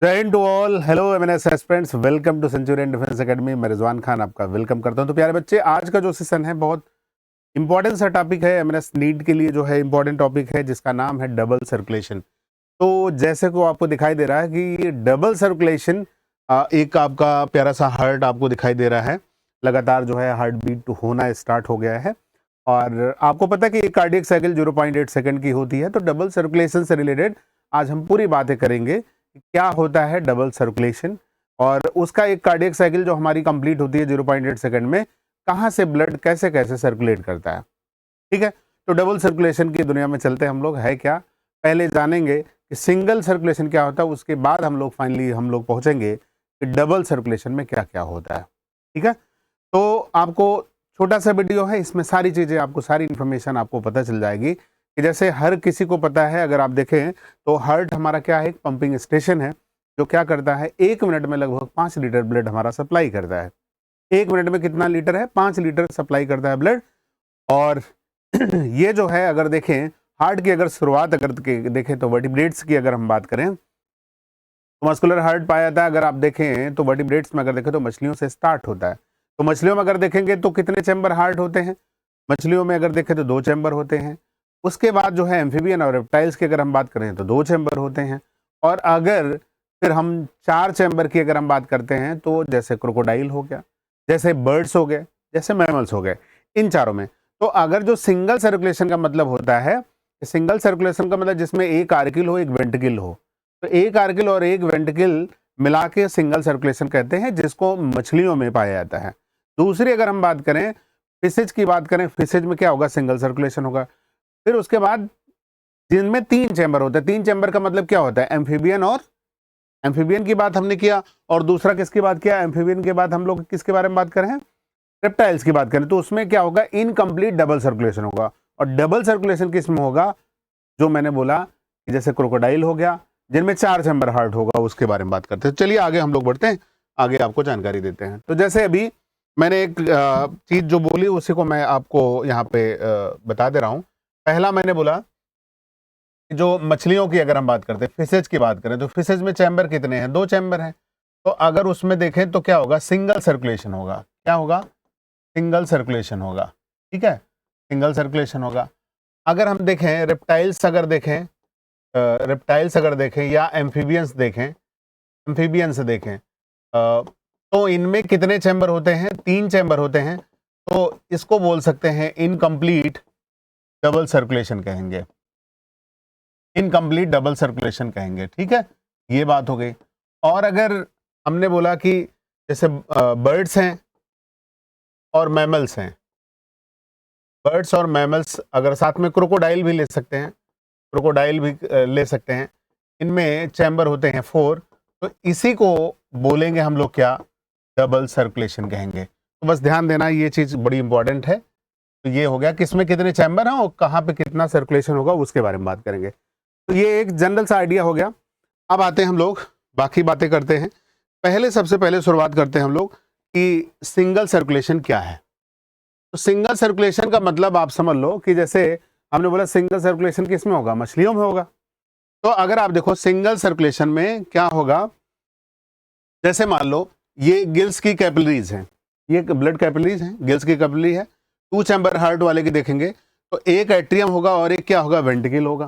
जय हिंद to all. Hello MNS aspirants, welcome to Centurion Defence Academy. मैं रिजवान खान आपका वेलकम करता हूं। तो प्यारे बच्चे, आज का जो सेशन है बहुत इंपॉर्टेंट सा टॉपिक है। एमएनएस नीट के लिए जो है इंपॉर्टेंट टॉपिक है, जिसका नाम है डबल सर्कुलेशन। तो जैसे को आपको दिखाई दे रहा है कि डबल सर्कुलेशन, एक आपका प्यारा सा हार्ट आपको दिखाई दे रहा है। लगातार जो है हार्ट बीट होना स्टार्ट हो गया है और आपको पता है कि एक कार्डियक साइकिल 0.8 सेकंड की होती है। तो डबल सर्कुलेशन से रिलेटेड आज हम पूरी बातें करेंगे कि क्या होता है डबल सर्कुलेशन और उसका एक कार्डियक साइकिल जो हमारी कंप्लीट होती है 0.8 सेकंड में, कहाँ से ब्लड कैसे कैसे सर्कुलेट करता है। ठीक है, तो डबल सर्कुलेशन की दुनिया में चलते हम लोग। है क्या, पहले जानेंगे कि सिंगल सर्कुलेशन क्या होता है, उसके बाद हम लोग फाइनली पहुंचेंगे कि डबल सर्कुलेशन में क्या क्या होता है। ठीक है, तो आपको छोटा सा वीडियो है, इसमें सारी चीज़ें आपको, सारी इन्फॉर्मेशन आपको पता चल जाएगी कि जैसे हर किसी को पता है। अगर आप देखें तो हार्ट हमारा क्या है, एक पंपिंग स्टेशन है जो क्या करता है, 1 मिनट में लगभग 5 लीटर ब्लड हमारा सप्लाई करता है। 1 मिनट में कितना लीटर है, 5 लीटर सप्लाई करता है ब्लड। और ये जो है, अगर देखें हार्ट की अगर शुरुआत अगर देखें तो वर्टिब्रेट्स की अगर हम बात करें तो मस्कुलर हार्ट पाया जाता है। अगर आप देखें तो वर्टिब्रेट्स में अगर देखें तो मछलियों से स्टार्ट होता है। तो मछलियों में अगर देखेंगे तो कितने चैम्बर हार्ट होते हैं, मछलियों में अगर देखें तो 2 चैम्बर होते हैं। उसके बाद जो है एम्फीबियन और रेप्टाइल्स की अगर हम बात करें तो 2 चैम्बर होते हैं। और अगर फिर हम 4 चैम्बर की अगर हम बात करते हैं तो जैसे क्रोकोडाइल हो गया, जैसे बर्ड्स हो गए, जैसे मैमल्स हो गए, इन चारों में। तो अगर जो सिंगल सर्कुलेशन का मतलब होता है, सिंगल सर्कुलेशन का मतलब जिसमें एक आर्किल हो एक वेंट्रिकल हो, तो एक आर्किल और एक वेंट्रिकल मिला के सिंगल सर्कुलेशन कहते हैं, जिसको मछलियों में पाया जाता है। दूसरी अगर हम बात करें फिशेज की बात करें, फिशेज में क्या होगा, सिंगल सर्कुलेशन होगा। फिर उसके बाद जिनमें 3 चैम्बर होते हैं, 3 चैम्बर का मतलब क्या होता है, एम्फीबियन। और एम्फीबियन की बात हमने किया, और दूसरा किसकी बात किया, एम्फीबियन के बाद हम लोग किसके बारे में बात करें, रेप्टाइल्स की बात करें। तो उसमें क्या होगा, इनकम्प्लीट डबल सर्कुलेशन होगा। और डबल सर्कुलेशन किस में होगा, जो मैंने बोला कि जैसे क्रोकोडाइल हो गया, जिनमें 4 चैम्बर हार्ट होगा, उसके बारे में बात करते हैं। चलिए आगे हम लोग बढ़ते हैं, आगे आपको जानकारी देते हैं। तो जैसे अभी मैंने एक चीज जो बोली उसी को मैं आपको यहाँ पे बता दे रहा हूँ। पहला मैंने बोला कि जो मछलियों की अगर हम बात करते हैं, फिशेज की बात करें, तो फिशेज में चैम्बर कितने हैं, 2 चैम्बर हैं। तो अगर उसमें देखें तो क्या होगा, सिंगल सर्कुलेशन होगा। क्या होगा, सिंगल सर्कुलेशन होगा। ठीक है, सिंगल सर्कुलेशन होगा। अगर हम देखें रेप्टाइल्स, अगर देखें रेप्टाइल्स अगर देखें या एम्फीबियंस देखें, एम्फीबियंस देखें, तो इनमें कितने चैम्बर होते हैं, 3 चैम्बर होते हैं। तो इसको बोल सकते हैं इनकम्प्लीट डबल सर्कुलेशन कहेंगे, इनकम्प्लीट डबल सर्कुलेशन कहेंगे। ठीक है, ये बात हो गई। और अगर हमने बोला कि जैसे बर्ड्स हैं और मैमल्स हैं, बर्ड्स और मैमल्स, अगर साथ में क्रोकोडाइल भी ले सकते हैं, क्रोकोडाइल भी ले सकते हैं, इनमें चैम्बर होते हैं 4। तो इसी को बोलेंगे हम लोग क्या, डबल सर्कुलेशन कहेंगे। तो बस ध्यान देना, ये चीज बड़ी इंपॉर्टेंट है। तो ये हो गया किसमें कितने चैम्बर हैं और कहाँ पे कितना सर्कुलेशन होगा, उसके बारे में बात करेंगे। तो ये एक जनरल सा आइडिया हो गया। अब आते हैं हम लोग, बाकी बातें करते हैं। पहले सबसे पहले शुरुआत करते हैं हम लोग कि सिंगल सर्कुलेशन क्या है। तो सिंगल सर्कुलेशन का मतलब आप समझ लो कि जैसे हमने बोला सिंगल सर्कुलेशन किस में होगा, मछलियों में होगा। तो अगर आप देखो सिंगल सर्कुलेशन में क्या होगा, जैसे मान लो ये गिल्स की कैपिलरीज हैं, ये ब्लड कैपिलरीज हैं, गिल्स की कैपिलरी है। 2 चैम्बर हार्ट वाले की देखेंगे तो एक एट्रियम होगा और एक क्या होगा, वेंट्रिकल होगा।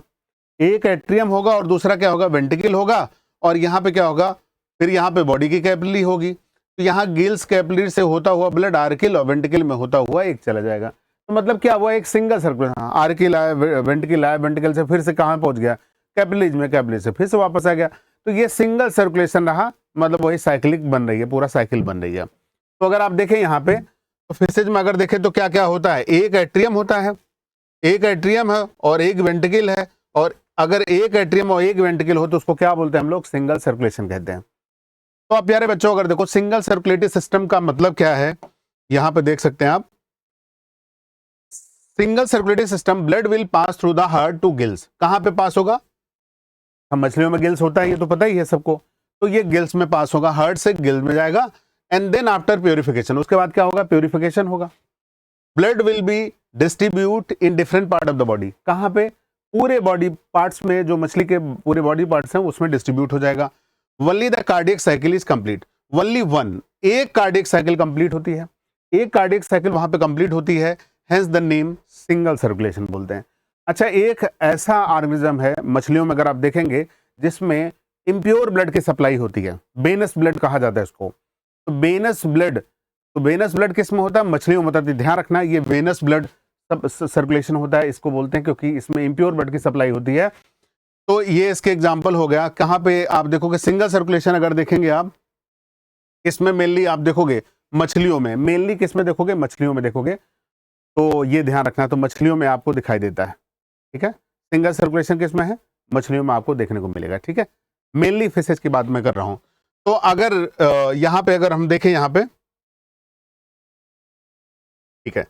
एक एट्रियम होगा और दूसरा क्या होगा, वेंट्रिकल होगा। और यहाँ पे क्या होगा, फिर यहाँ पे बॉडी की कैपिलरी होगी। तो यहाँ गिल्स कैपिलरी से होता हुआ ब्लड आर्किल और वेंट्रिकल में होता हुआ एक चला जाएगा। तो मतलब क्या हुआ, एक सिंगल सर्कुलेशन। आर्किल आया, वेंट्रिकल आया, वेंट्रिकल से फिर से कहाँ पहुंच गया, कैपिलरीज में, कैपिलरी से फिर से वापस आ गया। तो ये सिंगल सर्कुलेशन रहा, मतलब वही साइक्लिक बन रही है, पूरा साइकिल बन रही है। तो अगर आप देखें यहाँ पे तो फिशेज में अगर देखें तो क्या क्या होता है, एक एट्रियम होता है, एक एट्रियम है और एक वेंट्रिकल है। और अगर एक एट्रियम और एक वेंट्रिकल हो तो उसको क्या बोलते हैं हम लोग, सिंगल सर्कुलेशन कहते हैं। तो आप प्यारे बच्चों अगर देखो सिंगल सर्कुलेटरी सिस्टम का मतलब क्या है, यहां पे देख सकते हैं आप, single circulatory system blood will pass through the heart to gills. कहां पे पास होगा, हम मछलियों में गिल्स होता है, ये तो पता ही है सबको। तो ये गिल्स में पास होगा, हार्ट से गिल्स में जाएगा। एंड देन आफ्टर प्योरिफिकेशन, उसके बाद क्या होगा, प्योरिफिकेशन होगा। Blood will be distribute in different part of the body. कहां पे, पूरे बॉडी पार्ट्स में, जो मछली के पूरे बॉडी पार्ट्स हैं उसमें डिस्ट्रीब्यूट हो जाएगा। Only the cardiac cycle is complete, only one, एक कार्डियक साइकिल कंप्लीट होती है, एक कार्डियक साइकिल वहां पे कंप्लीट होती है, hence the name single circulation बोलते हैं। अच्छा, एक ऐसा ऑर्गेनिज्म है मछलियों में अगर आप देखेंगे जिसमें इम्प्योर ब्लड की सप्लाई होती है, वेनस ब्लड कहा जाता है इसको। तो वेनस ब्लड, तो वेनस ब्लड किस में होता है? मछलियों में होता है। ध्यान रखना, ये वेनस ब्लड सब सर्कुलेशन होता है, इसको बोलते हैं क्योंकि इसमें इम्प्योर ब्लड की सप्लाई होती है। तो ये इसके एग्जाम्पल हो गया। कहाँ पे आप देखोगे सिंगल सर्कुलेशन, अगर देखेंगे आप इसमें मेनली आप देखोगे मछलियों में, मेनली किस में देखोगे? मछलियों में देखोगे। तो ये ध्यान रखना, तो मछलियों में आपको दिखाई देता है, ठीक है। सिंगल सर्कुलेशन किस में है? मछलियों में आपको देखने को मिलेगा, ठीक है। मेनली फिशेज की बात मैं कर रहा हूं। तो अगर यहां पे अगर हम देखें यहां पे, ठीक है,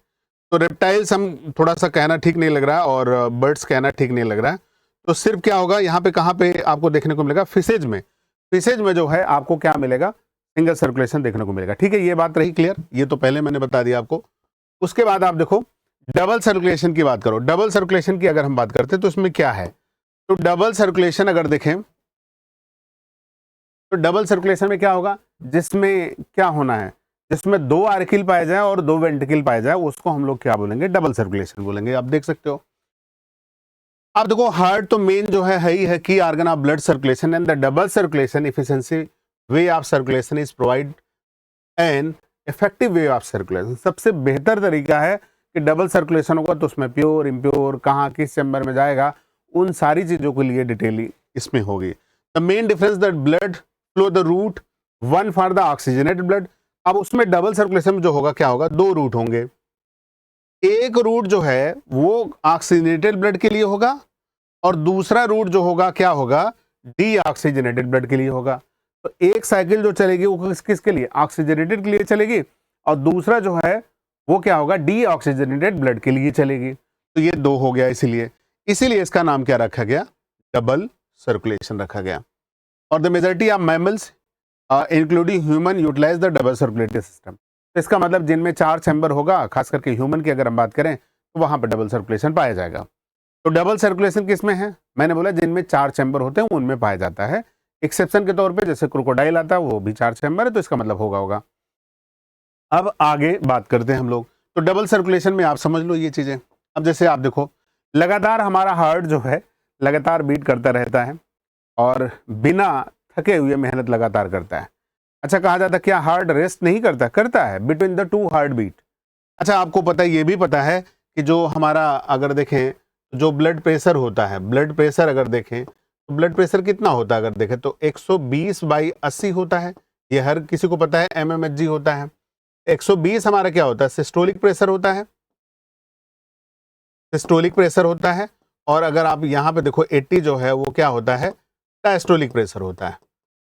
तो रेप्टाइल्स हम थोड़ा सा कहना ठीक नहीं लग रहा और बर्ड्स कहना ठीक नहीं लग रहा है। तो सिर्फ क्या होगा यहाँ पे, कहाँ पे आपको देखने को मिलेगा? फिशेज में। फिशेज में जो है आपको क्या मिलेगा? सिंगल सर्कुलेशन देखने को मिलेगा, ठीक है। ये बात रही क्लियर, ये तो पहले मैंने बता दिया आपको। उसके बाद आप देखो डबल सर्कुलेशन की बात करो। डबल सर्कुलेशन की अगर हम बात करते हैं तो इसमें क्या है? तो डबल सर्कुलेशन अगर देखें तो डबल सर्कुलेशन में क्या होगा? जिसमें क्या होना है? जिसमें दो आर्किल पाए जाए और दो वेंट्रिकल पाए जाए, उसको हम लोग क्या बोलेंगे? डबल सर्कुलेशन बोलेंगे। आप देख सकते हो। आप देखो हार्ट तो मेन जो है ही है की organ of blood circulation, and the double circulation efficiency way of circulation is provide an effective way of circulation. सबसे बेहतर तरीका है कि डबल सर्कुलेशन होगा तो उसमें प्योर इम्प्योर कहाँ किस चैम्बर में जाएगा, उन सारी चीजों के लिए डिटेल इसमें होगी। The main difference that blood flow the route one for the oxygenated blood. अब उसमें डबल सर्कुलेशन में जो होगा क्या होगा? दो रूट होंगे। एक रूट जो है वो ऑक्सीजनेटेड ब्लड के लिए होगा और दूसरा रूट जो होगा क्या होगा? डीऑक्सीजनेटेड ब्लड के लिए होगा। तो एक साइकिल जो चलेगी वो किसके लिए? ऑक्सीजनेटेड के लिए चलेगी, और दूसरा जो है वो क्या होगा? डीऑक्सीजनेटेड ब्लड के लिए चलेगी। तो ये दो हो गया, इसीलिए इसीलिए इसका नाम क्या रखा गया? डबल सर्कुलेशन रखा गया। और the majority of mammals including human utilize the double circulatory system. तो इसका मतलब जिनमें चार चैम्बर होगा, खास करके ह्यूमन की अगर हम बात करें तो वहां पर डबल सर्कुलेशन पाया जाएगा। तो डबल सर्कुलेशन किस में है? मैंने बोला जिनमें चार चैम्बर होते हैं उनमें पाया जाता है। एक्सेप्शन के तौर पे जैसे क्रोकोडाइल आता है, वो भी चार चैम्बर है, तो इसका मतलब होगा। अब आगे बात करते हैं हम लोग। तो डबल सर्कुलेशन में आप समझ लो ये चीजें। अब जैसे आप देखो लगातार हमारा हार्ट जो है लगातार बीट करता रहता है और बिना थके हुए मेहनत लगातार करता है। अच्छा, कहा जाता है क्या हार्ट रेस्ट नहीं करता? करता है, between the two heart beat. अच्छा, आपको पता है, ये भी पता है कि जो हमारा अगर देखें जो ब्लड प्रेशर होता है, ब्लड प्रेशर अगर देखें तो ब्लड प्रेशर कितना होता है? अगर देखें तो 120/80 होता है। ये हर किसी को पता है, mmHg होता है। 120 हमारा क्या होता है? सिस्टोलिक प्रेशर होता है, सिस्टोलिक प्रेशर होता है। और अगर आप यहाँ पे देखो 80 जो है वो क्या होता है? डायस्टोलिक प्रेशर होता है।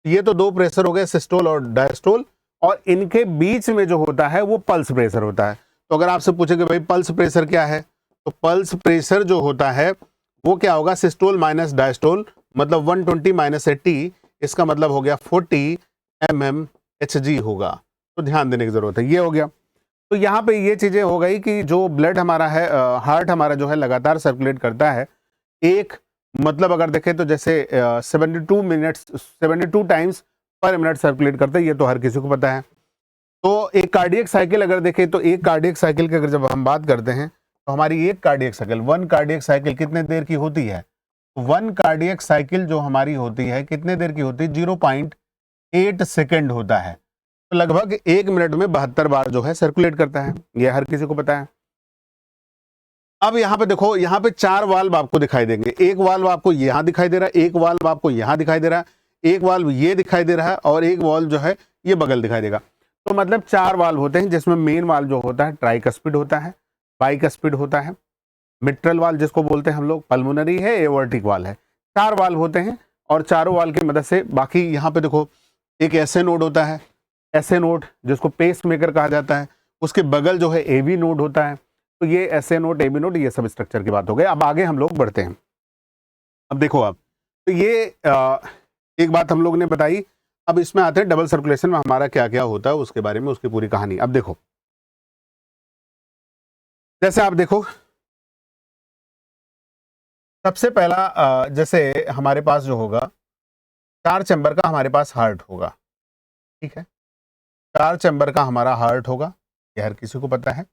ये तो दो प्रेशर हो गए, सिस्टोल और डायस्टोल, और इनके बीच में जो होता है वो पल्स प्रेशर होता है। तो अगर आपसे पूछेंगे भाई पल्स प्रेशर क्या है, तो पल्स प्रेशर जो होता है वो क्या होगा? सिस्टोल माइनस डायस्टोल, मतलब 120 माइनस 80, इसका मतलब हो गया 40 mmHg होगा। तो ध्यान देने की जरूरत है, ये हो गया। तो यहाँ पे ये चीजें हो गई कि जो ब्लड हमारा है, हार्ट हमारा जो है लगातार सर्कुलेट करता है। एक मतलब अगर देखें तो जैसे 72 टाइम्स पर मिनट सर्कुलेट करता है, ये तो हर किसी को पता है। तो एक कार्डियक साइकिल अगर देखें तो एक कार्डियक साइकिल की अगर जब हम बात करते हैं तो हमारी एक cardiac cycle, one cardiac cycle कितने देर की होती है? वन कार्डियक साइकिल जो हमारी होती है कितने देर की होती है? 0.8 सेकेंड होता है। तो लगभग 1 मिनट में 72 बार जो है सर्कुलेट करता है, ये हर किसी को पता है। अब यहाँ पे देखो, यहाँ पे चार वाल्व आपको दिखाई देंगे। एक वाल्व आपको यहाँ दिखाई दे रहा है, एक वाल्व आपको यहाँ दिखाई दे रहा है, एक वाल्व ये दिखाई दे रहा है, और एक वाल्व जो है ये बगल दिखाई देगा। तो मतलब चार वाल्व होते हैं, जिसमें मेन वाल्व जो होता है ट्राइकस्पिड होता है, बाइकस्पिड होता है, मिट्रल वाल्व जिसको बोलते हैं हम लोग, पल्मोनरी है, एवर्टिक वाल्व है। चार वाल्व होते हैं और चारों वाल्व की मदद से बाकी यहाँ पे देखो एक एसए नोड होता है, एसए नोड जिसको पेस मेकर कहा जाता है, उसके बगल जो है एवी नोड होता है। तो ये एसए नोड, एवी नोड, ये सब स्ट्रक्चर की बात हो गई। अब आगे हम लोग बढ़ते हैं। अब देखो आप, तो ये एक बात हम लोग ने बताई। अब इसमें आते हैं डबल सर्कुलेशन में हमारा क्या क्या होता है उसके बारे में, उसकी पूरी कहानी। अब देखो जैसे आप देखो सबसे पहला जैसे हमारे पास जो होगा 4 चैम्बर का हमारे पास हार्ट होगा, ठीक है, 4 चैम्बर का हमारा हार्ट होगा, ये हर किसी को पता है।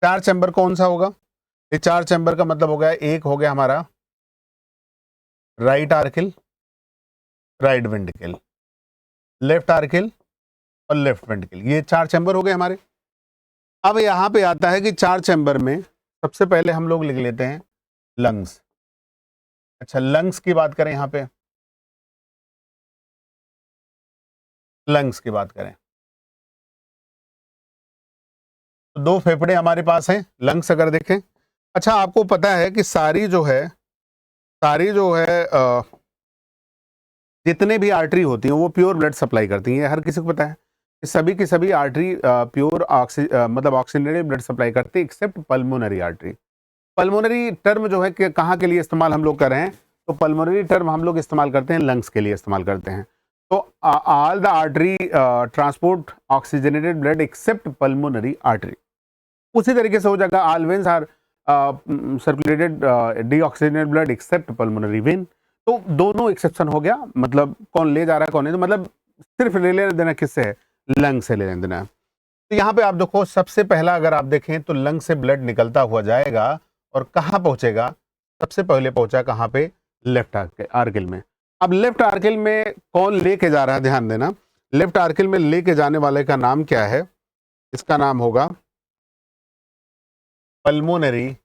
4 चैम्बर कौन सा होगा? ये 4 चैम्बर का मतलब हो गया, एक हो गया हमारा राइट आर्किल, राइट वेंट्रिकल, लेफ्ट आर्किल और लेफ्ट वेंट्रिकल, ये 4 चैम्बर हो गए हमारे। अब यहां पे आता है कि 4 चैम्बर में सबसे पहले हम लोग लिख लेते हैं लंग्स। अच्छा, लंग्स की बात करें, यहां पे लंग्स की बात करें तो 2 फेफड़े हमारे पास हैं, लंग्स अगर देखें। अच्छा, आपको पता है कि सारी जो है जितने भी आर्टरी होती हैं वो प्योर ब्लड सप्लाई करती हैं, हर किसी को पता है कि सभी की सभी आर्टरी प्योर मतलब ऑक्सीजनेटेड ब्लड सप्लाई करती है, accept pulmonary artery. Pulmonary term जो है कि कहाँ के लिए इस्तेमाल हम लोग कर रहे हैं, तो पल्मोनरी टर्म हम लोग इस्तेमाल करते हैं लंग्स के लिए इस्तेमाल करते हैं। तो all the artery transport oxygenated blood except pulmonary artery. उसी तरीके से हो जाएगा all veins are circulated deoxygenated blood except pulmonary vein. तो दोनों एक्सेप्शन हो गया, मतलब कौन ले जा रहा है कौन नहीं, तो मतलब सिर्फ ले लेना देना किससे है, लंग से ले लेना देना है। तो यहाँ पे आप देखो, सबसे पहला अगर आप देखें तो लंग से ब्लड निकलता हुआ जाएगा और कहाँ पहुंचेगा, सबसे पहले पहुंचा कहाँ पे, लेफ्ट आर्किल में। अब लेफ्ट आर्किल में कौन लेके जा रहा है, ध्यान देना, लेफ्ट आर्किल में लेके जाने वाले का नाम क्या है, इसका नाम होगा पल्मोनरी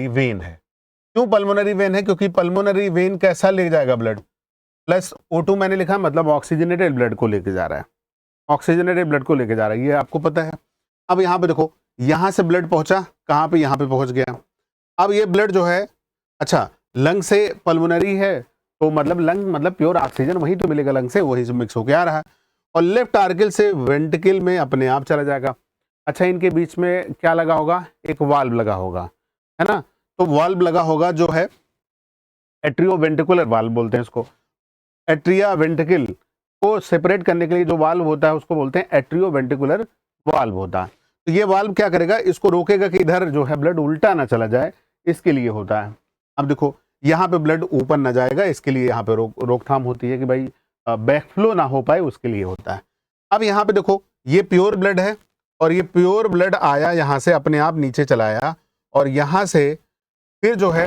वेन है। क्यों पल्मोनरी वेन है? क्योंकि पल्मोनरी वेन कैसा ले जाएगा ब्लड, प्लस O2 मैंने लिखा, मतलब ऑक्सीजनेटेड ब्लड को लेके जा रहा है, ऑक्सीजनेटेड ब्लड को लेके जा रहा है, ये आपको पता है। अब यहाँ पे देखो, यहाँ से ब्लड पहुंचा कहाँ पे, यहाँ पे पहुंच गया। अब ये ब्लड जो है, अच्छा लंग से पल्मोनरी है तो मतलब लंग मतलब प्योर ऑक्सीजन वही तो मिलेगा, लंग से वही से मिक्स होके आ रहा है, और लेफ्ट आर्किल से वेंट्रिकल में अपने आप चला जाएगा। अच्छा, इनके बीच में क्या लगा होगा, एक वाल्व लगा होगा, है ना, तो वाल्व लगा होगा जो है एट्रियो वेंट्रिकुलर वाल्व बोलते हैं इसको। एट्रिया वेंट्रिकल को सेपरेट करने के लिए जो वाल्व होता है उसको बोलते हैं एट्रियो वेंट्रिकुलर वाल्व होता है। तो ये वाल्व क्या करेगा, इसको रोकेगा कि इधर जो है ब्लड उल्टा ना चला जाए, इसके लिए होता है। अब देखो, यहाँ पे ब्लड ऊपर ना जाएगा, इसके लिए यहाँ पे रोकथाम होती है कि भाई बैकफ्लो ना हो पाए, उसके लिए होता है। अब यहाँ पे देखो, ये प्योर ब्लड है और ये प्योर ब्लड आया यहाँ से अपने आप नीचे चलाया, और यहाँ से फिर जो है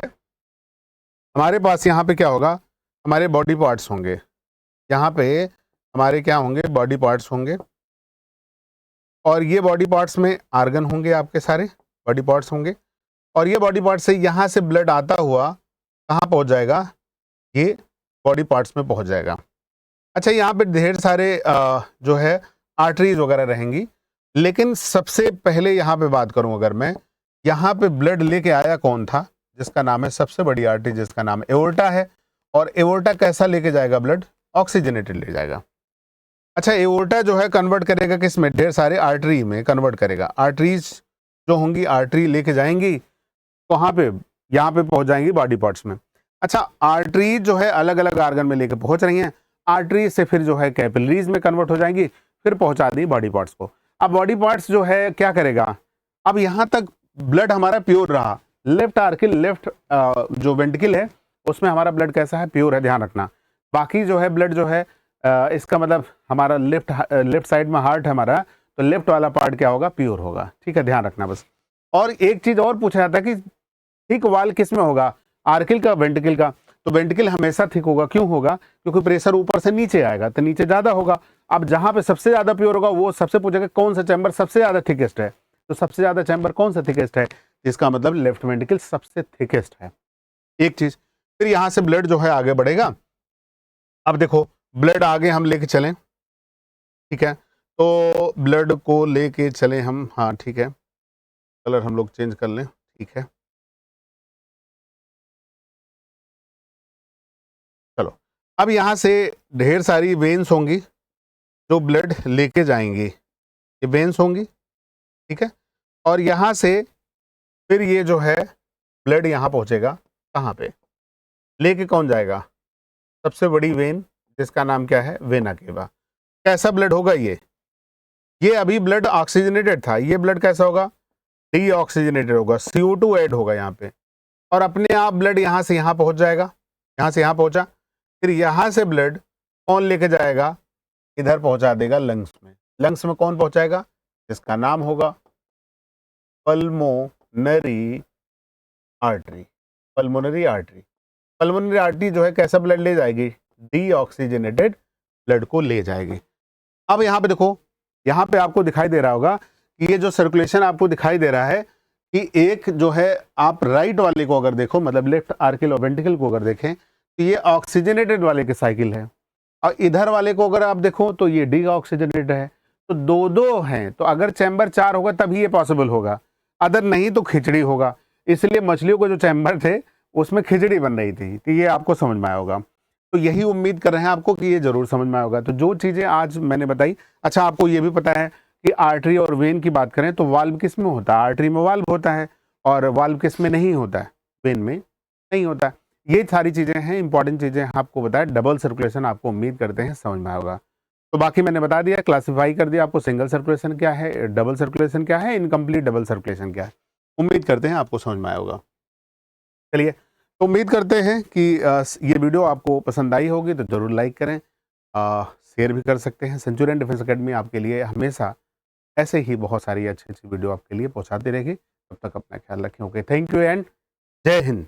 हमारे पास यहाँ पे क्या होगा, हमारे बॉडी पार्ट्स होंगे, यहाँ पे हमारे क्या होंगे, बॉडी पार्ट्स होंगे, और ये बॉडी पार्ट्स में आर्गन होंगे, आपके सारे बॉडी पार्ट्स होंगे, और ये बॉडी पार्ट से यहाँ से ब्लड आता हुआ कहाँ पहुँच जाएगा, ये बॉडी पार्ट्स में पहुँच जाएगा। अच्छा, यहाँ पे ढेर सारे जो है आर्टरीज वगैरह रहेंगी, लेकिन सबसे पहले यहाँ पे बात करूँ अगर मैं, यहाँ पे ब्लड लेके आया कौन था, जिसका नाम है सबसे बड़ी आर्टरी, जिसका नाम एओर्टा है, और एओर्टा कैसा लेके जाएगा ब्लड, ऑक्सीजनेटेड ले जाएगा। अच्छा, एओर्टा जो है कन्वर्ट करेगा किस में, ढेर सारे आर्टरी में कन्वर्ट करेगा। आर्टरीज जो होंगी, आर्टरी लेके जाएंगी कहाँ पे, यहाँ पे पहुंच जाएंगी बॉडी पार्ट्स में। अच्छा, आर्टरी जो है अलग अलग आर्गन में लेके पहुंच रही हैं, आर्टरी से फिर जो है कैपिलरीज में कन्वर्ट हो जाएंगी, फिर पहुंचा दी बॉडी पार्ट्स को। अब बॉडी पार्ट्स जो है क्या करेगा, अब यहाँ तक ब्लड हमारा प्योर रहा, लेफ्ट आर्किल, लेफ्ट जो वेंट्रिकल है उसमें हमारा ब्लड कैसा है, प्योर है, ध्यान रखना। बाकी जो है ब्लड जो है इसका मतलब हमारा लेफ्ट साइड में हार्ट है हमारा, तो लेफ्ट वाला पार्ट क्या होगा, प्योर होगा, ठीक है, ध्यान रखना बस। और एक चीज और पूछा जाता है कि थिक वाल किस में होगा, आर्किल का, वेंट्रिकल का, तो वेंट्रिकल हमेशा थिक होगा। क्यों होगा, क्योंकि प्रेशर ऊपर से नीचे आएगा तो नीचे ज्यादा होगा। अब जहां पे सबसे ज्यादा प्योर होगा वो सबसे पूछेगा कौन सा चैम्बर सबसे ज्यादा थिकेस्ट है, तो सबसे ज्यादा चैम्बर कौन सा थिकेस्ट है, जिसका मतलब लेफ्ट वेंट्रिकल सबसे थिकेस्ट है। एक चीज, फिर यहां से ब्लड जो है आगे बढ़ेगा। अब देखो, ब्लड आगे हम लेके चलें, ठीक है, तो ब्लड को लेके चले हम, हाँ ठीक है, कलर हम लोग चेंज कर लें, ठीक है, चलो। अब यहां से ढेर सारी वेन्स होंगी जो ब्लड लेके जाएंगी, ये वेन्स होंगी, ठीक है, और यहां से फिर ये जो है ब्लड यहां पहुंचेगा, कहां पे लेके कौन जाएगा, सबसे बड़ी वेन, जिसका नाम क्या है, वेना केवा। कैसा ब्लड होगा ये अभी ब्लड ऑक्सीजनेटेड था, ये ब्लड कैसा होगा, डीऑक्सीजनेटेड होगा, CO2 ऐड होगा यहाँ पे, और अपने आप ब्लड यहाँ से यहाँ पहुंच जाएगा, यहाँ से यहाँ पहुंचा, फिर यहाँ से ब्लड कौन लेके जाएगा, इधर पहुंचा देगा लंग्स में। लंग्स में कौन पहुंचाएगा, जिसका नाम होगा pulmonary artery. Pulmonary artery, pulmonary artery जो है कैसा ब्लड ले जाएगी, डीऑक्सीजनेटेड ब्लड को ले जाएगी। अब यहाँ पे देखो, यहाँ पे आपको दिखाई दे रहा होगा कि ये जो सर्कुलेशन आपको दिखाई दे रहा है कि एक जो है, आप राइट वाले को अगर देखो, मतलब लेफ्ट आर्किल और वेंट्रिकल को अगर देखें तो ये ऑक्सीजनेटेड वाले की साइकिल है, और इधर वाले को अगर आप देखो तो ये डीऑक्सीजनेटेड है। तो दो दो हैं, तो अगर चैम्बर 4 होगा तभी ये पॉसिबल होगा, अदर नहीं तो खिचड़ी होगा। इसलिए मछलियों को जो चैम्बर थे उसमें खिचड़ी बन रही थी। तो ये आपको समझ में आया होगा। तो यही उम्मीद कर रहे हैं आपको कि ये जरूर समझ में आया होगा। तो जो चीज़ें आज मैंने बताई, अच्छा आपको ये भी पता है कि आर्टरी और वेन की बात करें तो वाल्व किस में होता है, आर्टरी में वाल्व होता है, और वाल्व किस में नहीं होता है, वेन में नहीं होता है। ये सारी चीज़ें हैं, इंपॉर्टेंट चीज़ें आपको बताया। डबल सर्कुलेशन आपको उम्मीद करते हैं समझ में आया होगा। तो बाकी मैंने बता दिया, क्लासिफाई कर दिया आपको, सिंगल सर्कुलेशन क्या है, डबल सर्कुलेशन क्या है, इनकम्प्लीट डबल सर्कुलेशन क्या है। उम्मीद करते हैं आपको समझ में आया होगा। चलिए, तो उम्मीद करते हैं कि ये वीडियो आपको पसंद आई होगी, तो ज़रूर लाइक करें, शेयर भी कर सकते हैं। सेंचुरियन डिफेंस एकेडमी आपके लिए हमेशा ऐसे ही बहुत सारी अच्छी अच्छी वीडियो आपके लिए पहुंचाती रहेगी। तब तक अपना ख्याल रखें। ओके, थैंक यू एंड जय हिंद।